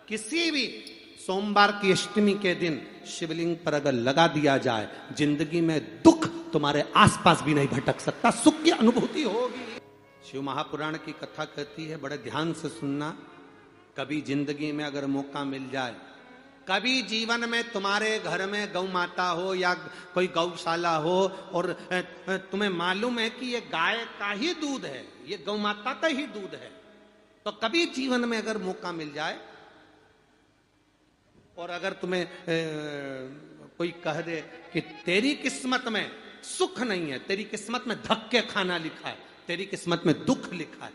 किसी भी सोमवार की अष्टमी के दिन शिवलिंग पर अगर लगा दिया जाए, जिंदगी में दुख तुम्हारे आसपास भी नहीं भटक सकता, सुख की अनुभूति होगी। शिव महापुराण की कथा कहती है, बड़े ध्यान से सुनना। कभी जिंदगी में अगर मौका मिल जाए, कभी जीवन में तुम्हारे घर में गौ माता हो या कोई गौशाला हो और तुम्हें मालूम है कि ये गाय का ही दूध है, ये गौ माता का ही दूध है, तो कभी जीवन में अगर मौका मिल जाए और अगर तुम्हें कोई कह दे कि तेरी किस्मत में सुख नहीं है, तेरी किस्मत में धक्के खाना लिखा है, तेरी किस्मत में दुख लिखा है,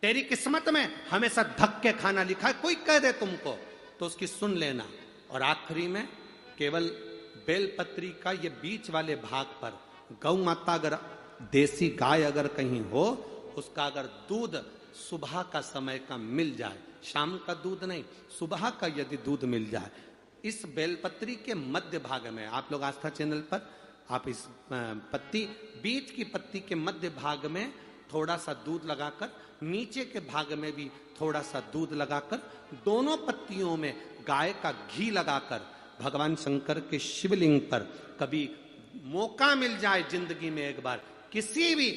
तेरी किस्मत में हमेशा धक्के खाना लिखा है, कोई कह दे तुमको, तो उसकी सुन लेना। और आखिरी में केवल बेलपत्री का ये बीच वाले भाग पर गौ माता, अगर देसी गाय अगर कहीं हो, उसका अगर दूध सुबह का समय का मिल जाए, शाम का दूध नहीं, सुबह का यदि दूध मिल जाए, इस बेलपत्री के मध्य भाग में, आप लोग आस्था चैनल पर आप इस पत्ती, बीच की पत्ती के मध्य भाग में थोड़ा सा दूध लगाकर, नीचे के भाग में भी थोड़ा सा दूध लगाकर, दोनों पत्तियों में गाय का घी लगाकर भगवान शंकर के शिवलिंग पर कभी मौका मिल जाए जिंदगी में एक बार, किसी भी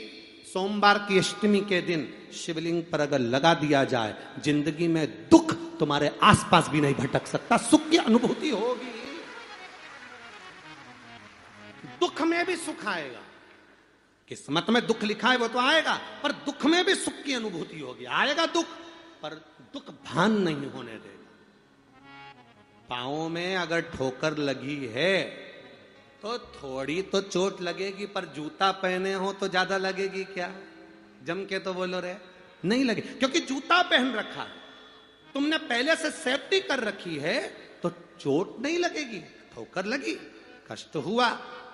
सोमवार की अष्टमी के दिन शिवलिंग पर अगर लगा दिया जाए, जिंदगी में दुख तुम्हारे आसपास भी नहीं भटक सकता, सुख की अनुभूति होगी। दुख में भी सुख आएगा, किस्मत में दुख लिखा है वो तो आएगा, पर दुख में भी सुख की अनुभूति होगी। आएगा दुख, पर दुख भान नहीं होने देगा। पांवों में अगर ठोकर लगी है तो थोड़ी तो चोट लगेगी, पर जूता पहने हो तो ज्यादा लगेगी क्या? जम के तो बोलो रे, नहीं लगे, क्योंकि जूता पहन रखा है, तुमने पहले से सेफ्टी कर रखी है, तो चोट नहीं लगेगी। ठोकर लगी, कष्ट हुआ,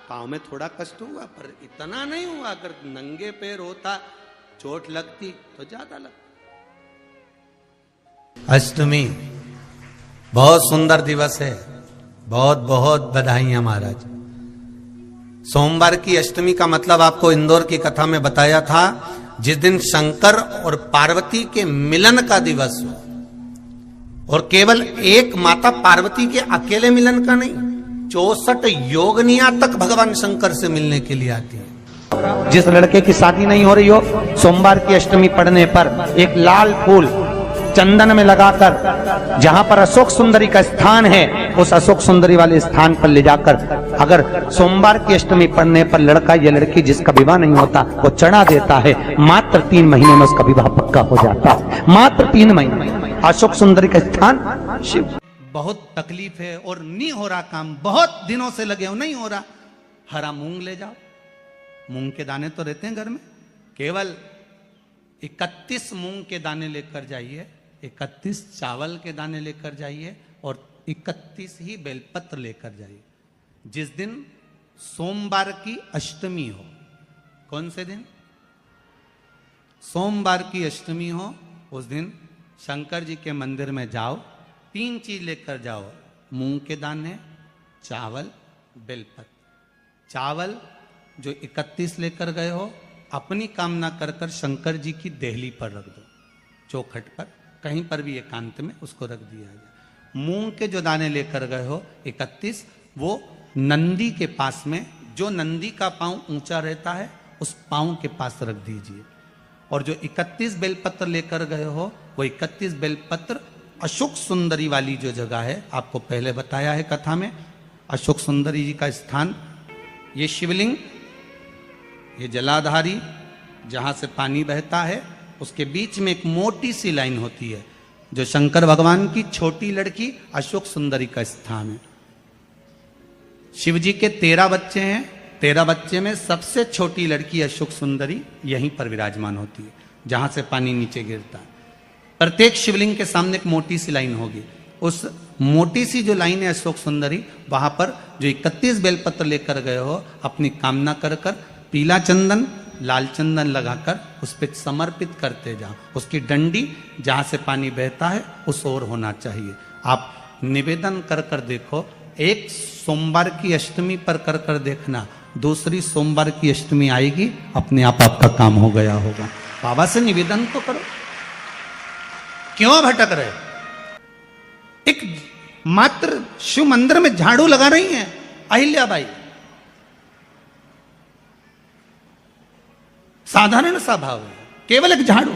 पांव में थोड़ा कष्ट हुआ, पर इतना नहीं हुआ। अगर नंगे पैर होता, चोट लगती तो ज्यादा लगती। अष्टमी बहुत सुंदर दिवस है, बहुत बहुत बधाइयां महाराज। सोमवार की अष्टमी का मतलब आपको इंदौर की कथा में बताया था, जिस दिन शंकर और पार्वती के मिलन का दिवस हो, और केवल एक माता पार्वती के अकेले मिलन का नहीं, 64 योगनियां तक भगवान शंकर से मिलने के लिए आती है। जिस लड़के की शादी नहीं हो रही हो, सोमवार की अष्टमी पड़ने पर एक लाल फूल चंदन में लगाकर, जहां पर अशोक सुंदरी का स्थान है, उस अशोक सुंदरी वाले स्थान पर ले जाकर, अगर सोमवार की अष्टमी पड़ने पर लड़का या लड़की जिसका विवाह नहीं होता वो चढ़ा देता है, मात्र 3 महीने में उसका विवाह पक्का हो जाता है। मात्र 3 महीने। अशोक सुंदरी का स्थान शिव। बहुत तकलीफ है और नहीं हो रहा काम, बहुत दिनों से लगे हो, नहीं हो रहा, हरा मूंग ले जाओ। मूंग के दाने तो रहते हैं घर में, केवल 31 मूंग के दाने लेकर जाइए, 31 चावल के दाने लेकर जाइए, और 31 ही बेलपत्र लेकर जाइए। जिस दिन सोमवार की अष्टमी हो, कौन से दिन? सोमवार की अष्टमी हो, उस दिन शंकर जी के मंदिर में जाओ, 3 चीज लेकर जाओ, मूंग के दाने, चावल, बेलपत्र। चावल जो 31 लेकर गए हो, अपनी कामना कर कर शंकर जी की देहली पर रख दो, चौखट पर, कहीं पर भी एकांत में उसको रख दिया जाए। मूंग के जो दाने लेकर गए हो 31, वो नंदी के पास में, जो नंदी का पांव ऊंचा रहता है, उस पांव के पास रख दीजिए। और जो 31 बेलपत्र लेकर गए हो, वो 31 बेलपत्र अशोक सुंदरी वाली जो जगह है, आपको पहले बताया है कथा में, अशोक सुंदरी जी का स्थान, ये शिवलिंग, ये जलाधारी जहां से पानी बहता है, उसके बीच में एक मोटी सी लाइन होती है, जो शंकर भगवान की छोटी लड़की अशोक सुंदरी का स्थान है। शिव जी के 13 बच्चे हैं, 13 बच्चे में सबसे छोटी लड़की अशोक सुंदरी यहीं पर विराजमान होती है, जहां से पानी नीचे गिरता है। प्रत्येक शिवलिंग के सामने एक मोटी सी लाइन होगी, उस मोटी सी जो लाइन है अशोक सुंदरी, वहां पर जो 31 बेलपत्र लेकर गए हो, अपनी कामना कर कर पीला चंदन, लाल चंदन लगाकर उस पर समर्पित करते जाओ। उसकी डंडी जहां से पानी बहता है उस ओर होना चाहिए। आप निवेदन कर कर देखो, एक सोमवार की अष्टमी पर कर कर देखना, दूसरी सोमवार की अष्टमी आएगी, अपने आप आपका काम हो गया होगा। बाबा से निवेदन तो करो, क्यों भटक रहे? एक मात्र शिव मंदिर में झाड़ू लगा रही हैं अहिल्याबाई। साधारण सा भाव है, केवल एक झाड़ू।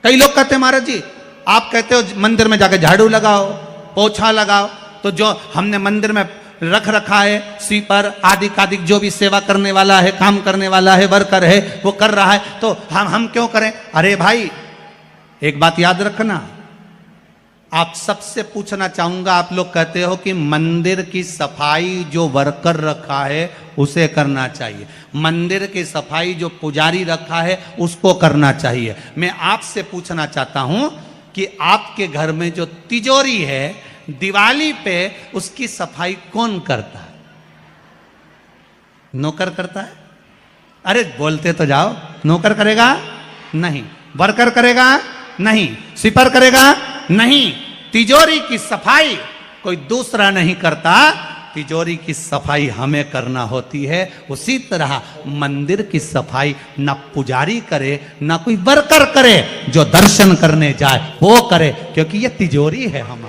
कई लोग कहते हैं महाराज जी आप कहते हो मंदिर में जाकर झाड़ू लगाओ, पोछा लगाओ, तो जो हमने मंदिर में रख रखा है स्वीपर आदि कादिक जो भी सेवा करने वाला है, काम करने वाला है, वर्कर है, वो कर रहा है, तो हम क्यों करें? अरे भाई एक बात याद रखना, आप सबसे पूछना चाहूंगा, आप लोग कहते हो कि मंदिर की सफाई जो वर्कर रखा है उसे करना चाहिए, मंदिर की सफाई जो पुजारी रखा है उसको करना चाहिए। मैं आपसे पूछना चाहता हूं कि आपके घर में जो तिजोरी है दिवाली पे उसकी सफाई कौन करता है? नौकर करता है? अरे बोलते तो जाओ। नौकर करेगा? नहीं। वर्कर करेगा? नहीं। स्वीपर करेगा? नहीं। तिजोरी की सफाई कोई दूसरा नहीं करता, तिजोरी की सफाई हमें करना होती है। उसी तरह मंदिर की सफाई ना पुजारी करे ना कोई वर्कर करे, जो दर्शन करने जाए वो करे, क्योंकि ये तिजोरी है हम